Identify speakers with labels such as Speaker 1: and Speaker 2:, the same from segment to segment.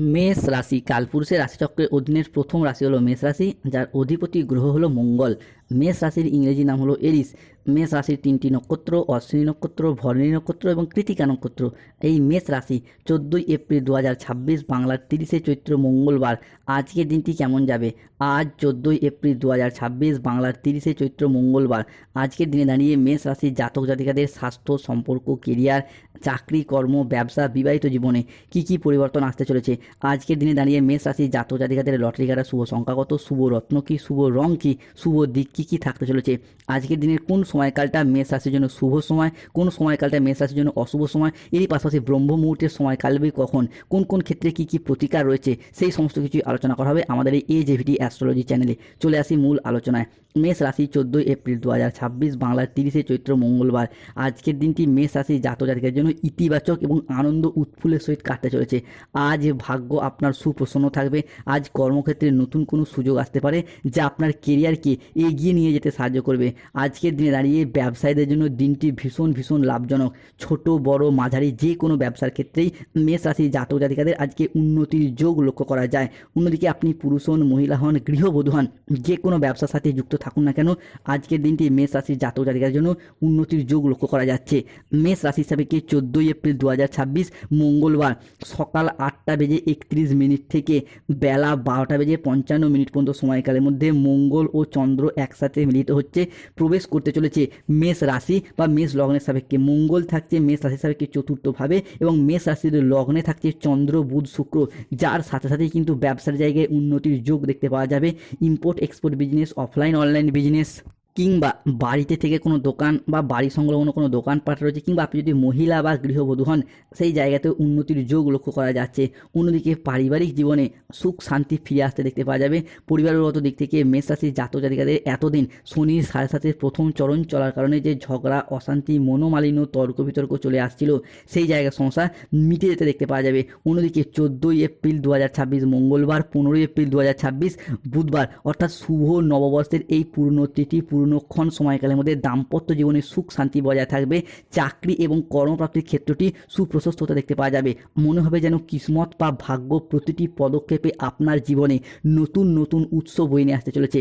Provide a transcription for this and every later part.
Speaker 1: মেষ রাশি কালপুরুষের রাশিচক্রের অধীনের প্রথম রাশি হলো মেষ রাশি, যার অধিপতি গ্রহ হলো মঙ্গল। মেষ রাশির ইংরেজি নাম হলো এরিস। মেষ রাশির তিনটি নক্ষত্র অশ্বিনী নক্ষত্র, ভরণী নক্ষত্র এবং কৃতিকা নক্ষত্র। এই মেষ রাশি 14 এপ্রিল 2026 বাংলার 30শে চৈত্র মঙ্গলবার। আজকের দিনটি কেমন যাবে? আজ 14 এপ্রিল 2026 বাংলার 30শে চৈত্র মঙ্গলবার। আজকের দিনে দাঁড়িয়ে মেষ রাশির জাতক জাতিকাদের স্বাস্থ্য, সম্পর্ক, কেরিয়ার, চাকরি, কর্ম, ব্যবসা, বিবাহিত জীবনে কি পরিবর্তন আসতে চলেছে? আজকের দিনে দাঁড়িয়ে মেষ রাশির জাতক জাতিকাদের লটারি কাটা শুভ সংখ্যা কত, শুভ রত্ন কী, শুভ রং কী, শুভ দিক কী থাকতে চলেছে? আজকের দিনের কোন সময়কালটা মেষ রাশির জন্য শুভ সময়, কোন সময়কালটা মেষ রাশির জন্য অশুভ সময়, এরই পাশাপাশি ব্রহ্ম মুহূর্তের সময়কাল কখন, কোন ক্ষেত্রে কি প্রতিকার রয়েছে, সেই সমস্ত কিছুই আলোচনা করা হবে আমাদের এই AJVT অ্যাস্ট্রোলজি চ্যানেলে। চলে আসি মূল আলোচনায়। মেষ রাশি 14 এপ্রিল 2026 বাংলার 30শে চৈত্র মঙ্গলবার। আজকের দিনটি মেষ রাশির জাতক জাতিকার জন্য ইতিবাচক এবং আনন্দ উৎফুল্লের সহিত কাটতে চলেছে। আজ ভাগ্য আপনার সুপ্রসন্ন থাকবে। আজ কর্মক্ষেত্রে নতুন কোনো সুযোগ আসতে পারে যা আপনার কেরিয়ারকে এগিয়ে নিয়ে যেতে সাহায্য করবে। আজকের দিনে দাঁড়িয়ে ব্যবসায়ীদের জন্য দিনটি ভীষণ লাভজনক। ছোট বড় মাঝারি যে কোনো ব্যবসার ক্ষেত্রেই মেষ রাশির জাতক জাতিকাদের আজকে উন্নতির যোগ লক্ষ্য করা যায়। অন্যদিকে আপনি পুরুষ হন, মহিলা হন, গৃহবধূ হন, যে কোনো ব্যবসার সাথে যুক্ত থাকুন না কেন, আজকের দিনটি মেষ রাশির জাতক জাতিকার জন্য উন্নতির যোগ লক্ষ্য করা যাচ্ছে। মেষ রাশি হিসাবে 14 এপ্রিল 2026 মঙ্গলবার সকাল 8:31 থেকে বেলা 12:55 পর্যন্ত সময়কালের মধ্যে মঙ্গল ও চন্দ্র একসাথে মিলিত হচ্ছে, প্রবেশ করতে চলেছে মেষ রাশি বা মেষ লগ্নের সাপেক্ষে। মঙ্গল থাকছে মেষ রাশির সাপেক্ষে চতুর্থভাবে এবং মেষ রাশির লগ্নে থাকছে চন্দ্র, বুধ, শুক্র, যার সাথে সাথেই কিন্তু ব্যবসার জায়গায় উন্নতির যোগ দেখতে পাওয়া যাবে। Import export business, offline online business, কিংবা বাড়িতে থেকে কোনো দোকান বা বাড়ি সংলগ্ন কোনো দোকানপাট রয়েছে, কিংবা আপনি যদি মহিলা বা গৃহবধূ হন, সেই জায়গাতে উন্নতির যোগ লক্ষ্য করা যাচ্ছে। অন্যদিকে পারিবারিক জীবনে সুখ শান্তি ফিরে আসতে দেখতে পাওয়া যাবে। পরিবারগত দিক থেকে মেষ রাশির জাতক জাতিকাদের এতদিন শনির 7.5 প্রথম চরণ চলার কারণে যে ঝগড়া, অশান্তি, মনোমালিন্য, তর্ক বিতর্ক চলে আসছিল, সেই জায়গার সমস্যা মিটে যেতে দেখতে পাওয়া যাবে। অন্যদিকে 14 এপ্রিল 2026 মঙ্গলবার, 15 এপ্রিল 2026 বুধবার, অর্থাৎ শুভ নববর্ষের এই পূর্ণ তিথি পূর্ণক্ষণ সময়কালের মধ্যে দাম্পত্য জীবনে সুখ শান্তি বজায় থাকবে। চাকরি এবং কর্মপ্রাপ্তির ক্ষেত্রটি সুপ্রশস্ত হতে দেখতে পাওয়া যাবে। মনে হবে যেন কিসমত বা ভাগ্য প্রতিটি পদক্ষেপে আপনার জীবনে নতুন উৎস বয়ে নিয়ে আসতে চলেছে।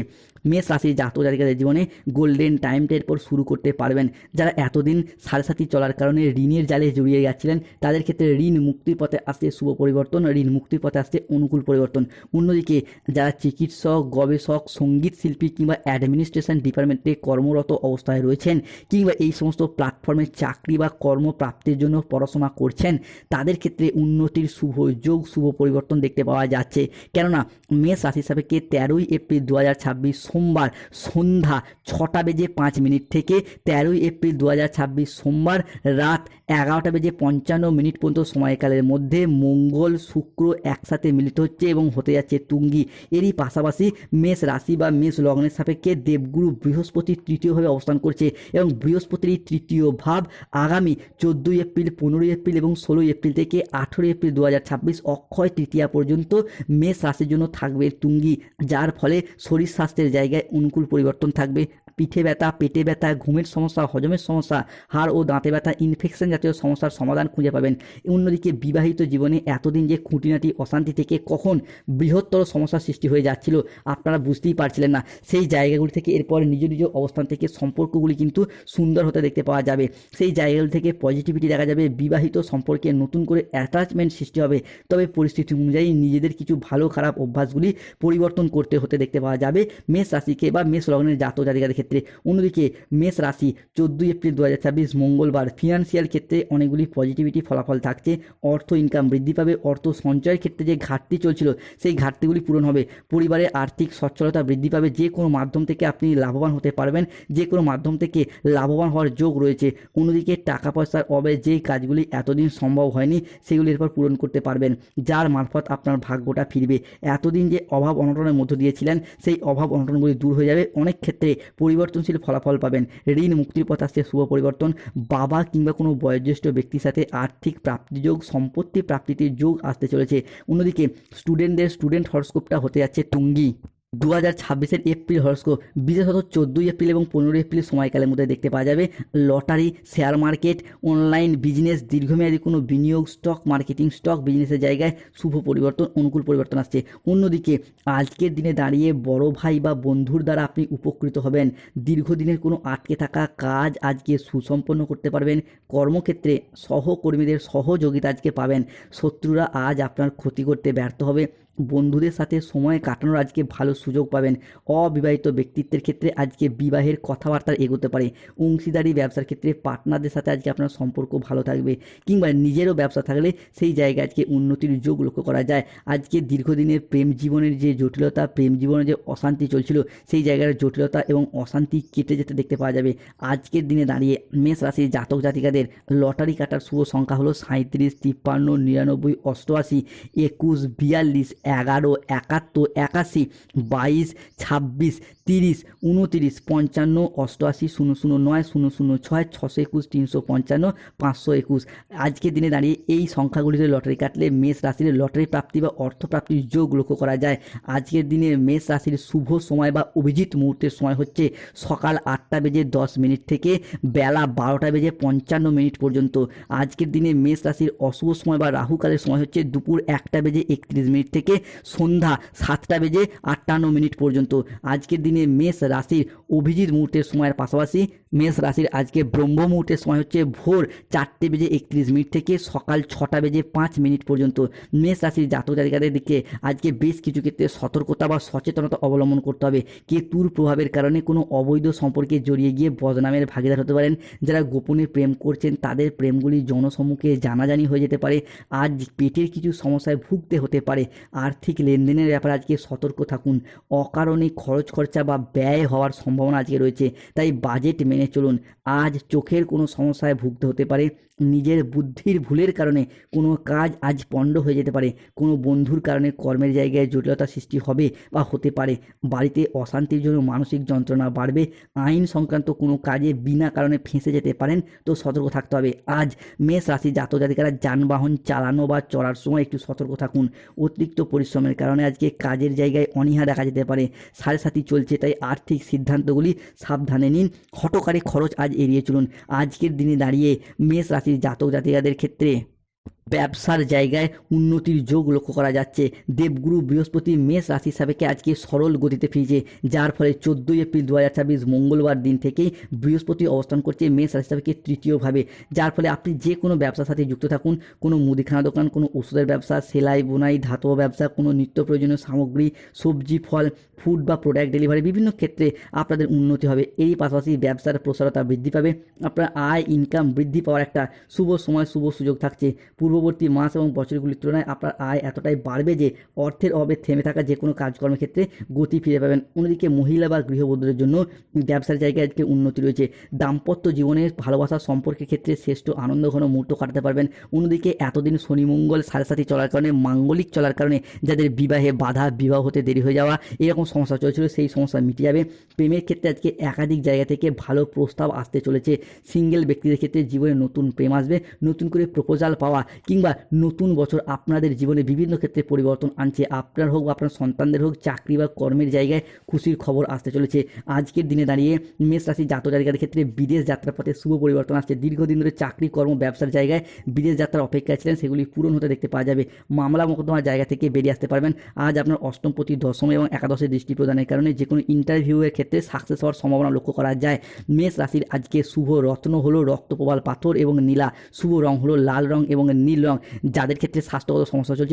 Speaker 1: মেষ রাশির জাতক জাতিকাদের জীবনে গোল্ডেন টাইমটা এরপর শুরু করতে পারবেন। যারা এতদিন সাথে চলার কারণে ঋণের জালে জড়িয়ে যাচ্ছিলেন, তাদের ক্ষেত্রে ঋণ মুক্তির পথে আসছে শুভ পরিবর্তন, ঋণ মুক্তির পথে আসছে অনুকূল পরিবর্তন। অন্যদিকে যারা চিকিৎসক, গবেষক, সঙ্গীত শিল্পী কিংবা অ্যাডমিনিস্ট্রেশন ডিপার্টমেন্টে কর্মরত অবস্থায় রয়েছেন, কিংবা এই সমস্ত প্ল্যাটফর্মে চাকরি বা কর্মপ্রাপ্তির জন্য পড়াশোনা করছেন, তাদের ক্ষেত্রে উন্নতির শুভ যোগ, শুভ পরিবর্তন দেখতে পাওয়া যাচ্ছে। কেননা মেষ রাশি সাপেক্ষে 13 এপ্রিল 2026 সোমবার সন্ধ্যা 6:05 থেকে 13 এপ্রিল 2026 সোমবার রাত 11:55 পর্যন্ত সময়কালের মধ্যে মঙ্গল শুক্র একসাথে মিলিত হচ্ছে এবং হতে যাচ্ছে তুঙ্গি। এরই পাশাপাশি মেষ রাশি বা মেষ লগ্নের সাপেক্ষে দেবগুরু বৃহস্পতি তৃতীয়ভাবে অবস্থান করছে এবং বৃহস্পতির এই তৃতীয় ভাব আগামী 14 এপ্রিল, 15 এপ্রিল এবং 16 এপ্রিল থেকে 18 এপ্রিল 2026 অক্ষয় তৃতীয়া পর্যন্ত মেষ রাশির জন্য থাকবে তুঙ্গি, যার ফলে শরীর স্বাস্থ্যের জায়গায় অনুকূল পরিবর্তন থাকবে। পিঠে ব্যথা, পেটে ব্যথা, ঘুমের সমস্যা, হজমের সমস্যা, হাড় ও দাঁতে ব্যথা, ইনফেকশন জাতীয় সমস্যার সমাধান খুঁজে পাবেন। অন্যদিকে বিবাহিত জীবনে এতদিন যে খুঁটিনাটি অশান্তি থেকে কখন বৃহত্তর সমস্যার সৃষ্টি হয়ে যাচ্ছিল আপনারা বুঝতেই পারছিলেন না, সেই জায়গাগুলি থেকে এরপর নিজ অবস্থান থেকে সম্পর্কগুলি কিন্তু সুন্দর হতে দেখতে পাওয়া যাবে। সেই জায়গাগুলি থেকে পজিটিভিটি দেখা যাবে। বিবাহিত সম্পর্কে নতুন করে অ্যাটাচমেন্ট সৃষ্টি হবে। তবে পরিস্থিতি অনুযায়ী নিজেদের কিছু ভালো খারাপ অভ্যাসগুলি পরিবর্তন করতে হতে দেখতে পাওয়া যাবে মেষ রাশিকে বা মেষ লগ্নের জাতক জাতিকাদের ক্ষেত্রে। অন্যদিকে মেষ রাশি 14 এপ্রিল 2026 মঙ্গলবার ফিনান্সিয়াল ক্ষেত্রে অনেকগুলি পজিটিভিটি ফলাফল থাকছে। অর্থ ইনকাম বৃদ্ধি পাবে। অর্থ সঞ্চয়ের ক্ষেত্রে যে ঘাটতি চলছিল সেই ঘাটতিগুলি পূরণ হবে। পরিবারের আর্থিক সচ্ছলতা বৃদ্ধি পাবে। যে কোনো মাধ্যম থেকে আপনি লাভবান হতে পারবেন, যে কোনো মাধ্যম থেকে লাভবান হওয়ার যোগ রয়েছে। অন্যদিকে টাকা পয়সার অভাবে যেই কাজগুলি এতদিন সম্ভব হয়নি সেগুলি এরপর পূরণ করতে পারবেন, যার মারফত আপনার ভাগ্যটা ফিরবে। এতদিন যে অভাব অনটনের মধ্য দিয়েছিলেন সেই অভাব অনটনগুলি দূর হয়ে যাবে। অনেক ক্ষেত্রে পরিবর্তনশীল ফলাফল পাবেন। ঋণ মুক্তির পথ আসছে শুভ পরিবর্তন। বাবা কিংবা কোনো বয়োজ্যেষ্ঠ ব্যক্তির সাথে আর্থিক প্রাপ্তিযোগ, সম্পত্তি প্রাপ্তির যোগ আসতে চলেছে। অন্যদিকে স্টুডেন্টদের স্টুডেন্ট হরস্কোপটা হতে যাচ্ছে তুঙ্গি। 2026-এর এপ্রিল হরস্কোপ বিশেষত 14 এপ্রিল এবং 15 এপ্রিল সময়কালের মধ্যে দেখতে পাওয়া যাবে lottery, share market, online business, দীর্ঘমেয়াদী কোনো বিনিয়োগ, স্টক মার্কেটিং, স্টক বিজনেসের জায়গায় শুভ পরিবর্তন, অনুকূল পরিবর্তন আসছে। অন্যদিকে আজকের দিনে দাঁড়িয়ে বড় ভাই বা বন্ধুর দ্বারা আপনি উপকৃত হবেন। দীর্ঘদিনের কোনো আটকে থাকা কাজ আজকে সুসম্পন্ন করতে পারবেন। কর্মক্ষেত্রে সহকর্মীদের সহযোগিতা আজকে পাবেন। শত্রুরা আজ আপনার ক্ষতি করতে ব্যর্থ হবে। বন্ধুদের সাথে সময় কাটানোর আজকে ভালো সুযোগ পাবেন। অবিবাহিত ব্যক্তিত্বের ক্ষেত্রে আজকে বিবাহের কথাবার্তা এগোতে পারে। অংশীদারি ব্যবসার ক্ষেত্রে পার্টনারদের সাথে আজকে আপনার সম্পর্ক ভালো থাকবে, কিংবা নিজেরও ব্যবসা থাকলে সেই জায়গায় আজকে উন্নতির যোগ লক্ষ্য করা যায়। আজকে দীর্ঘদিনের প্রেম জীবনের যে জটিলতা, প্রেম জীবনের যে অশান্তি চলছিল, সেই জায়গার জটিলতা এবং অশান্তি কেটে যেতে দেখতে পাওয়া যাবে। আজকের দিনে দাঁড়িয়ে মেষ রাশির জাতক জাতিকাদের লটারি কাটার শুভ সংখ্যা হলো 37, 53, 99, 88, 21, 42, 11, 71, 81, 22, 26, 30, 29, 55, 88, 009, 006, 621, 355, 521। আজকের দিনে দাঁড়িয়ে এই সংখ্যাগুলিতে লটারি কাটলে মেষ রাশির লটারি প্রাপ্তি বা অর্থপ্রাপ্তির যোগ লক্ষ্য করা যায়। আজকের দিনে মেষ রাশির শুভ সময় বা অভিজিৎ মুহূর্তের সময় হচ্ছে সকাল 8:10 থেকে বেলা 12:55 পর্যন্ত। আজকের দিনে মেষ রাশির অশুভ সময় বা রাহুকালের সময় হচ্ছে দুপুর 1:31 থেকে সন্ধ্যা 7:58 পর্যন্ত। আজকের দিনে মেষ রাশির অভিজিৎ মুহূর্তের সময়ের পাশাপাশি মেষ রাশির আজকে ব্রহ্ম মুহূর্তের সময় হচ্ছে ভোর 4:31 থেকে সকাল 6:05 পর্যন্ত। মেষ রাশির জাতক জাতিকাদের দিকে আজকে বেশ কিছু ক্ষেত্রে সতর্কতা বা সচেতনতা অবলম্বন করতে হবে। কেতুর প্রভাবের কারণে কোনো অবৈধ সম্পর্কে জড়িয়ে গিয়ে বদনামের ভাগিদার হতে পারেন। যারা গোপনে প্রেম করছেন তাদের প্রেমগুলি জনসম্মুখে জানাজানি হয়ে যেতে পারে। আজ পেটের কিছু সমস্যায় ভুগতে হতে পারে। আর্থিক লেনদেনের ব্যাপারে আজকে সতর্ক থাকুন। অকারণে খরচ খরচা বা ব্যয় হওয়ার সম্ভাবনা আজকে রয়েছে, তাই বাজেট মেনে চলুন। আজ চোখের কোনো সমস্যায় ভুগতে হতে পারে। নিজের বুদ্ধির ভুলের কারণে কোনো কাজ আজ পণ্ড হয়ে যেতে পারে। কোনো বন্ধুর কারণে কর্মের জায়গায় জটিলতা সৃষ্টি হবে বা হতে পারে। বাড়িতে অশান্তির জন্য মানসিক যন্ত্রণা বাড়বে। আইন সংক্রান্ত কোনো কাজে বিনা কারণে ফেঁসে যেতে পারেন, তো সতর্ক থাকতে হবে। আজ মেষ রাশি জাতক জাতিকারা যানবাহন চালানো বা চলার সময় একটু সতর্ক থাকুন। অতিরিক্ত পরিশ্রমের কারণে আজকে কাজের জায়গায় অনীহা দেখা যেতে পারে। সাড়ে চলছে, তাই আর্থিক সিদ্ধান্তগুলি সাবধানে নিন। হঠকারী খরচ আজ এড়িয়ে চলুন। আজকের দিনে দাঁড়িয়ে মেষ রাশির জাতক জাতিকাদের ক্ষেত্রে ব্যবসার জায়গায় উন্নতির যোগ লক্ষ্য করা যাচ্ছে। দেবগুরু বৃহস্পতি মেষ রাশি সাপেক্ষে আজকে সরল গতিতে ফিরছে, যার ফলে 14 এপ্রিল 2026 মঙ্গলবার দিন থেকেই বৃহস্পতি অবস্থান করছে মেষ রাশি সাপেক্ষে তৃতীয়ভাবে। যার ফলে আপনি যে কোনো ব্যবসার সাথে যুক্ত থাকুন, কোনো মুদিখানা দোকান, কোনো ওষুধের ব্যবসা, সেলাই বুনাই, ধাতব ব্যবসা, কোনো নিত্য প্রয়োজনীয় সামগ্রী, সবজি ফল, ফুড বা প্রোডাক্ট ডেলিভারি, বিভিন্ন ক্ষেত্রে আপনাদের উন্নতি হবে। এরই পাশাপাশি ব্যবসার প্রসারতা বৃদ্ধি পাবে। আপনার আয় ইনকাম বৃদ্ধি পাওয়ার একটা শুভ সময়, শুভ সুযোগ থাকছে। পূর্ববর্তী মাস এবং বছরগুলির তুলনায় আপনার আয় এতটাই বাড়বে যে অর্থের অভাবে থেমে থাকা যে কোনো কাজকর্মের ক্ষেত্রে গতি ফিরে পাবেন। অন্যদিকে মহিলা বা গৃহবধূদের জন্য ব্যবসার জায়গায় আজকে উন্নতি রয়েছে। দাম্পত্য জীবনের ভালোবাসার সম্পর্কের ক্ষেত্রে শ্রেষ্ঠ আনন্দঘন মুহূর্ত কাটাতে পারবেন। অন্যদিকে এতদিন শনি মঙ্গল সাড়ে চলার কারণে, মাঙ্গলিক চলার কারণে যাদের বিবাহে বাধা, বিবাহ হতে দেরি হয়ে যাওয়া, এরকম সমস্যা চলছিল, সেই সমস্যা মিটে যাবে। প্রেমের ক্ষেত্রে আজকে একাধিক জায়গা থেকে ভালো প্রস্তাব আসতে চলেছে। সিঙ্গেল ব্যক্তিদের ক্ষেত্রে জীবনে নতুন প্রেম আসবে। নতুন করে প্রপোজাল পাওয়া কিংবা নতুন বছর আপনাদের জীবনে বিভিন্ন ক্ষেত্রে পরিবর্তন আনছে। আপনার হোক বা আপনার সন্তানদের হোক, চাকরি বা কর্মের জায়গায় খুশির খবর আসতে চলেছে। আজকের দিনে দাঁড়িয়ে মেষ রাশি জাতক জাতিকাদের ক্ষেত্রে বিদেশ যাত্রার পথে শুভ পরিবর্তন আসছে। দীর্ঘদিন ধরে চাকরি, কর্ম, ব্যবসার জায়গায় বিদেশ যাত্রার অপেক্ষায় ছিলেন, সেগুলি পূরণ হতে দেখতে পাওয়া যাবে। মামলা মোকদ্দমার জায়গা থেকে বেরিয়ে আসতে পারবেন। আজ আপনার অষ্টমপতি, দশম এবং একাদশে দৃষ্টি প্রদানের কারণে যে কোনো ইন্টারভিউয়ের ক্ষেত্রে সাকসেস হওয়ার সম্ভাবনা লক্ষ্য করা যায়। মেষ রাশির আজকে শুভ রত্ন হলো রক্তপ্রবাল পাথর এবং নীলা। শুভ রং হলো লাল রং এবং নীল রং। যাদের ক্ষেত্রে স্বাস্থ্যগত সমস্যা চলছে